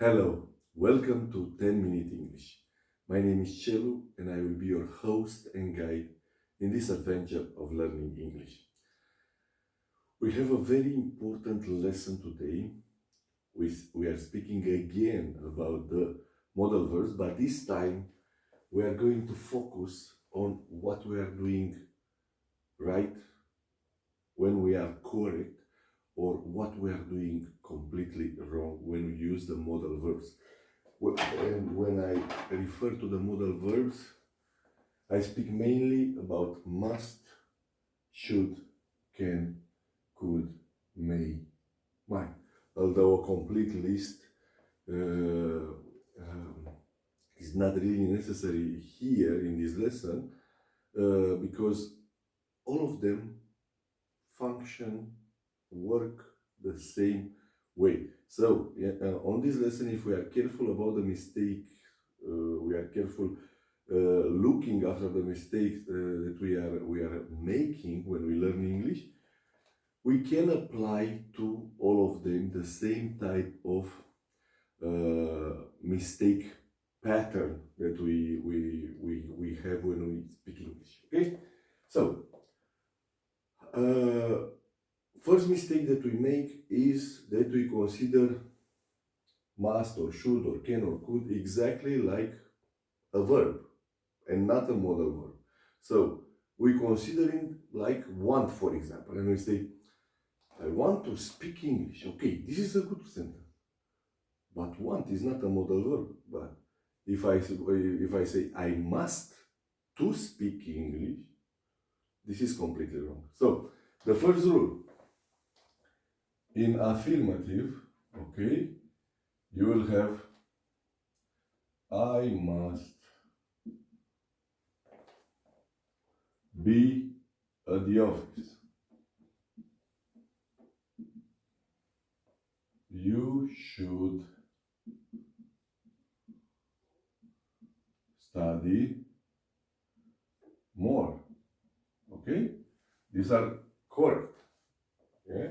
Hello, welcome to 10-Minute English. My name is Chelu and I will be your host and guide in this adventure of learning English. We have a very important lesson today. We are speaking again about the modal verbs, but this time we are going to focus on what we are doing right, when we are correct, or what we are doing completely wrong when we use the modal verbs. And when I refer to the modal verbs, I speak mainly about must, should, can, could, may, might. Although a complete list is not really necessary here in this lesson, because all of them function, work the same way. So on this lesson, if we are careful about the mistake, we are careful looking after the mistakes that we are making when we learn English, we can apply to all of them the same type of mistake pattern that we have when we speak English. Okay, so first mistake that we make is that we consider must or should or can or could exactly like a verb and not a modal verb. So we consider it like want, for example, and we say, I want to speak English. Okay, this is a good sentence. But want is not a modal verb. But if I say I must to speak English, this is completely wrong. So the first rule, in affirmative, okay, you will have I must be at the office. You should study more. Okay? These are correct. Yeah?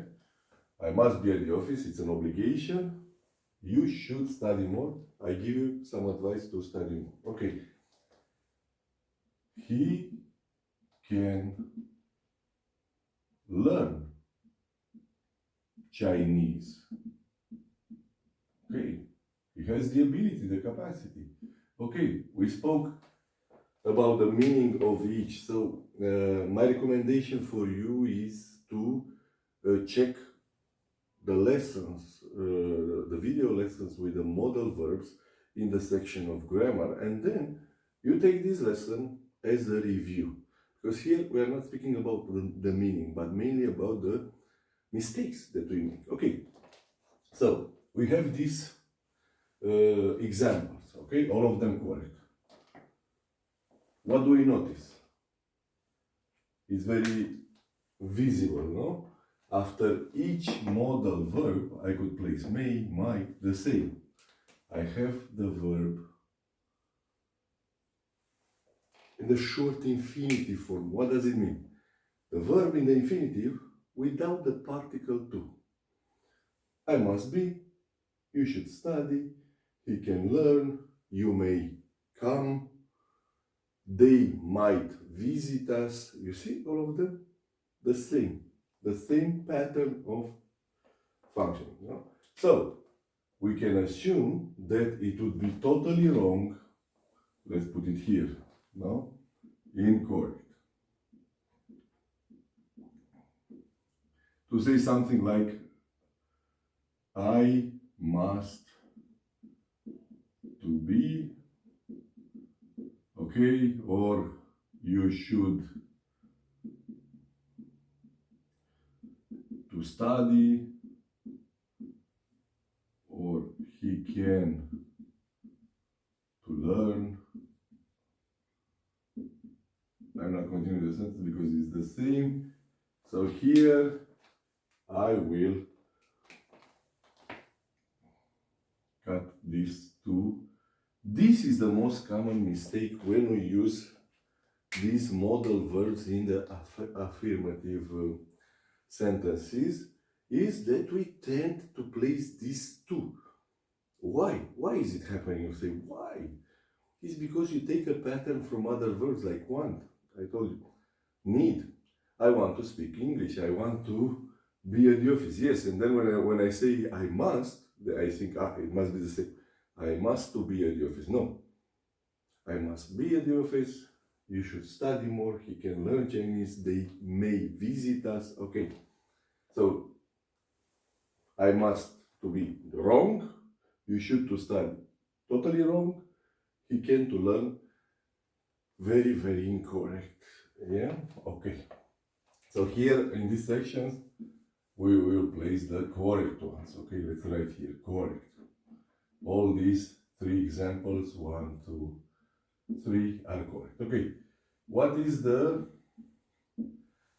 I must be at the office, it's an obligation. You should study more. I give you some advice to study more. Okay. He can learn Chinese. Okay. He has the ability, the capacity. Okay, we spoke about the meaning of each. So my recommendation for you is to check the lessons, the video lessons with the modal verbs in the section of grammar, and then you take this lesson as a review. Because here we are not speaking about the meaning, but mainly about the mistakes that we make. Okay, so we have these examples, okay, all of them correct. What do we notice? It's very visible, no? After each modal verb, I could place may, might, the same. I have the verb in the short infinitive form. What does it mean? The verb in the infinitive without the particle to. I must be, you should study, he can learn, you may come, they might visit us. You see all of them? The same pattern of functioning. No? So we can assume that it would be totally wrong. Let's put it here. No? Incorrect. To say something like, I must to be, okay, or you should to study, or he can to learn. I'm not continuing the sentence because it's the same. So here I will cut these two. This is the most common mistake when we use these modal verbs in the affirmative sentences, is that we tend to place these two. why? Why is it happening? You say, why? It's because you take a pattern from other verbs like want. I told you. Need. I want to speak English. I want to be at the office. Yes, and then when I say I must, I think, it must be the same. I must to be at the office. No. I must be at the office. You should study more. He can learn Chinese. They may visit us. Okay. So, I must to be wrong. You should to study. Totally wrong. He can to learn. Very, very incorrect. Yeah? Okay. So here in this section, we will place the correct ones. Okay, let's write here, correct. All these 3 examples, 1, 2, 3 are correct. Okay, what is the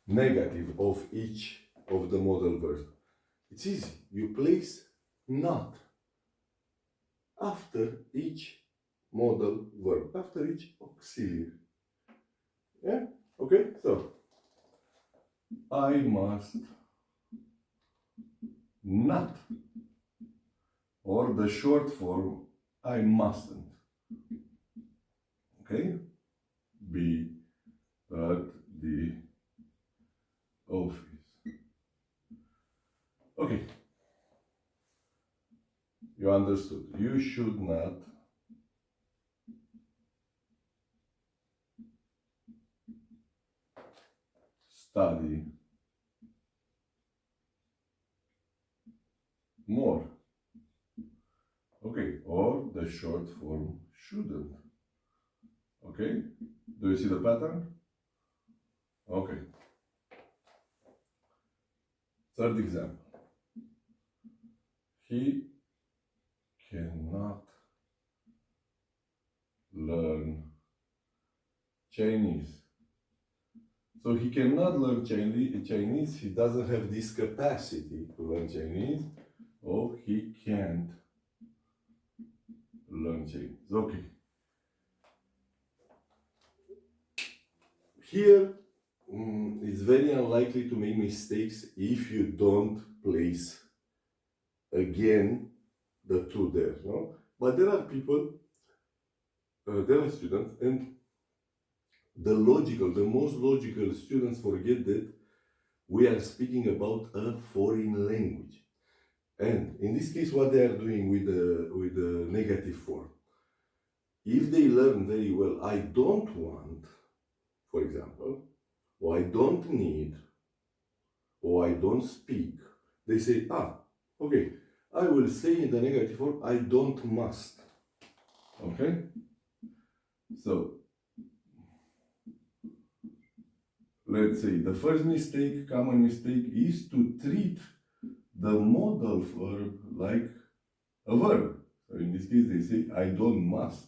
negative of each of the modal verbs? It's easy. You place not after each modal verb, after each auxiliary. Yeah? Okay, so I must not, or the short form, I mustn't. Okay? Be at the office. Okay. You understood. You should not study more. Okay. Or the short form shouldn't. Okay. Do you see the pattern? Okay. Third example. He cannot learn Chinese. So he cannot learn Chinese. He doesn't have this capacity to learn Chinese, or he can't learn Chinese. Okay. Here, it's very unlikely to make mistakes if you don't place again the 2 there, no? But there are people, there are students, and the most logical students forget that we are speaking about a foreign language. And in this case, what they are doing with the negative form, if they learn very well, I don't want, for example, or I don't need, or I don't speak, they say, okay, I will say in the negative form, I don't must. Okay? So, let's say the first mistake, common mistake, is to treat the modal verb like a verb. So in this case, they say, I don't must.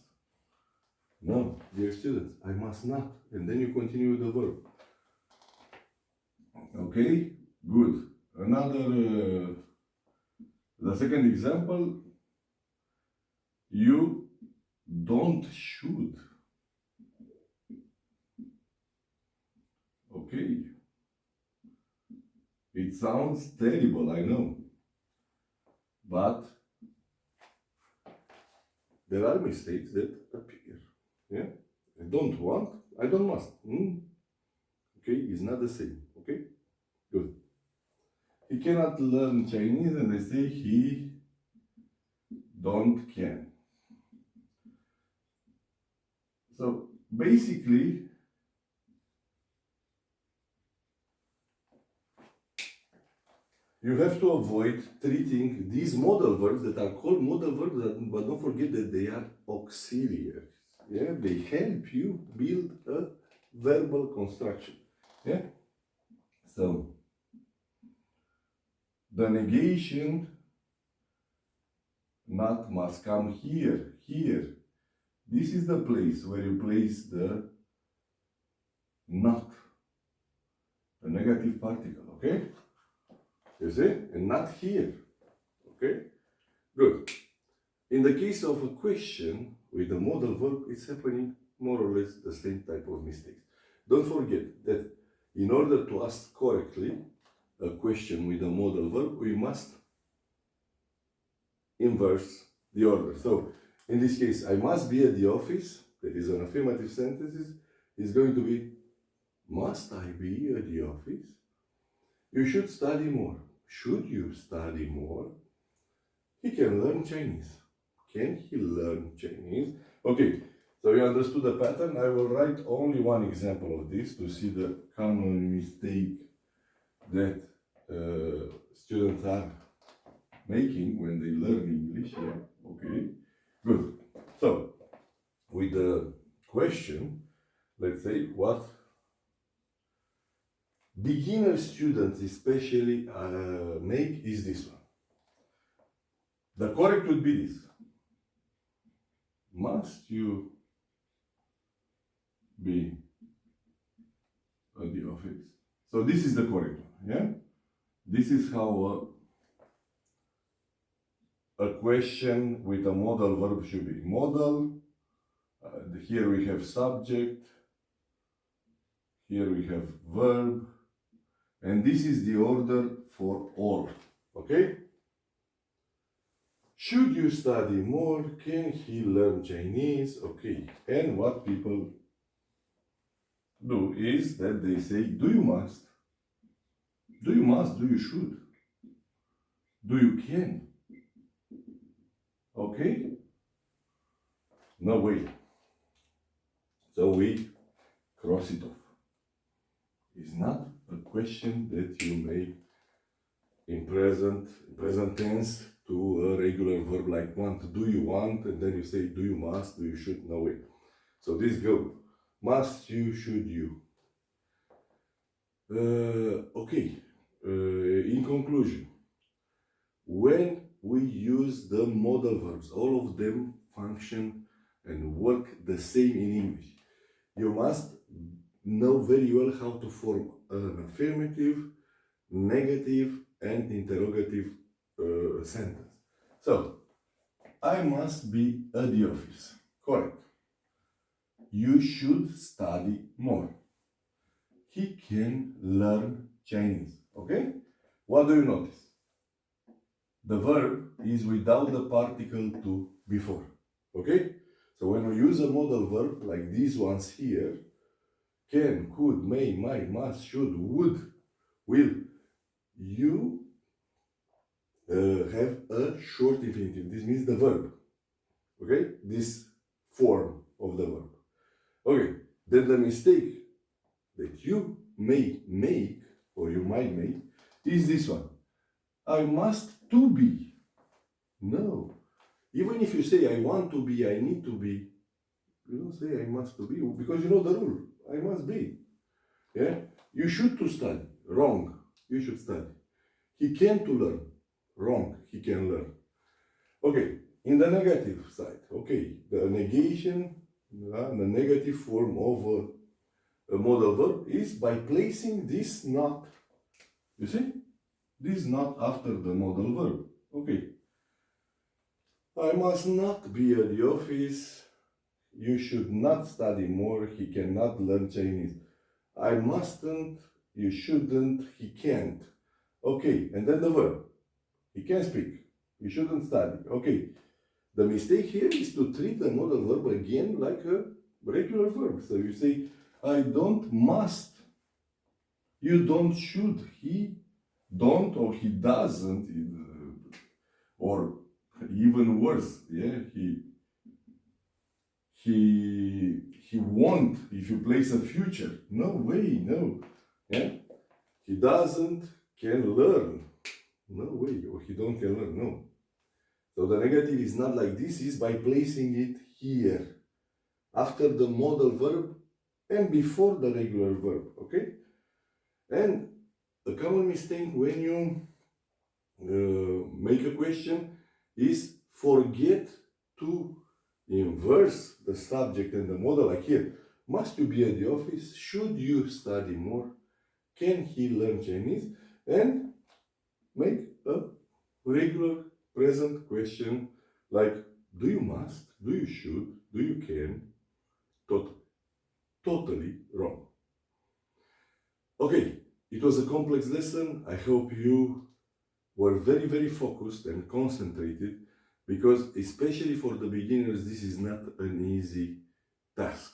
No, dear students, I must not. And then you continue with the verb. Okay, good. Another, the second example, you don't should. Okay. It sounds terrible, I know. But there are mistakes that appear. Yeah? I don't want, I don't must. Okay, it's not the same. Okay? Good. He cannot learn Chinese, and they say he don't can. So basically, you have to avoid treating these modal verbs that are called modal verbs, but don't forget that they are auxiliaries. Yeah, they help you build a verbal construction. Yeah. So the negation not must come here. Here. This is the place where you place the not, the negative particle. Okay. You see? And not here. Okay? Good. In the case of a question with a modal verb, it's happening more or less the same type of mistakes. Don't forget that in order to ask correctly a question with a modal verb, we must inverse the order. So in this case, I must be at the office, that is an affirmative sentence, is going to be, must I be at the office? You should study more. Should you study more? He can learn Chinese. Can he learn Chinese? Okay, so you understood the pattern. I will write only one example of this to see the common mistake that students are making when they learn English. Yeah, okay, good. So, with the question, let's say what beginner students especially make is this one. The correct would be this. Must you be at the office? So this is the correct one, yeah? This is how a question with a modal verb should be. Modal, here we have subject, here we have verb, and this is the order for all, okay? Should you study more? Can he learn Chinese? Okay, and what people do is that they say, do you must? Do you must? Do you should? Do you can? Okay? No way. So we cross it off. It's not a question that you make in present tense to a regular verb like want. Do you want? And then you say, do you must? Do you should? No way. So this go. Must you? Should you? Okay. In conclusion, when we use the modal verbs, all of them function and work the same in English. You must know very well how to form an affirmative, negative, and interrogative sentence. So, I must be at the office. Correct. You should study more. He can learn Chinese. Okay? What do you notice? The verb is without the particle to before. Okay? So when we use a modal verb like these ones here, can, could, may, might, must, should, would, will, you have a short infinitive. This means the verb. Okay? This form of the verb. Okay, then the mistake that you may make, or you might make, is this one. I must to be. No. Even if you say I want to be, I need to be, you don't say I must to be, because you know the rule. I must be. Yeah? You should to study. Wrong. You should study. He can to learn. Wrong. He can learn. Okay, in the negative side, okay, the negation, the negative form of a modal verb is by placing this not. You see? This not after the modal verb. Okay. I must not be at the office. You should not study more. He cannot learn Chinese. I mustn't. You shouldn't. He can't. Okay, and then the verb. He can speak. You shouldn't study. Okay. The mistake here is to treat the modal verb again like a regular verb. So you say, I don't must. You don't should. He don't or he doesn't. Or even worse, yeah, he won't if you place a future. No way, no. Yeah? He doesn't can learn. No way, or he don't can learn, no. So the negative is not like this, is by placing it here, after the modal verb and before the regular verb, okay? And a common mistake when you make a question is forget to inverse the subject and the modal, like here. Must you be at the office? Should you study more? Can he learn Chinese? And make a regular present question like, do you must? Do you should? Do you can? Totally wrong. Okay, it was a complex lesson. I hope you were very, very focused and concentrated because especially for the beginners, this is not an easy task.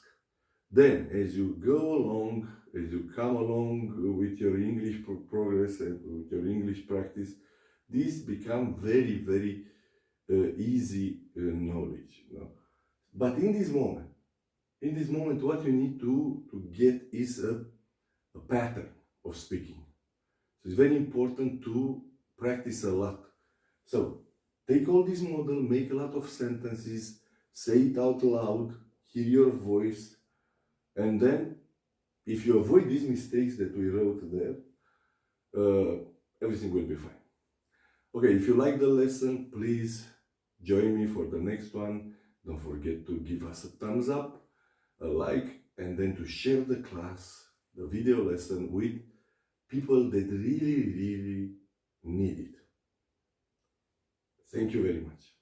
Then, as you go along, as you come along with your English progress and with your English practice, this become very, very easy knowledge. You know? But in this moment, what you need to get is a pattern of speaking. So it's very important to practice a lot. So take all this model, make a lot of sentences, say it out loud, hear your voice, and then if you avoid these mistakes that we wrote there, everything will be fine. Okay, if you like the lesson, please join me for the next one. Don't forget to give us a thumbs up, a like, and then to share the class, the video lesson with people that really, really need it. Thank you very much.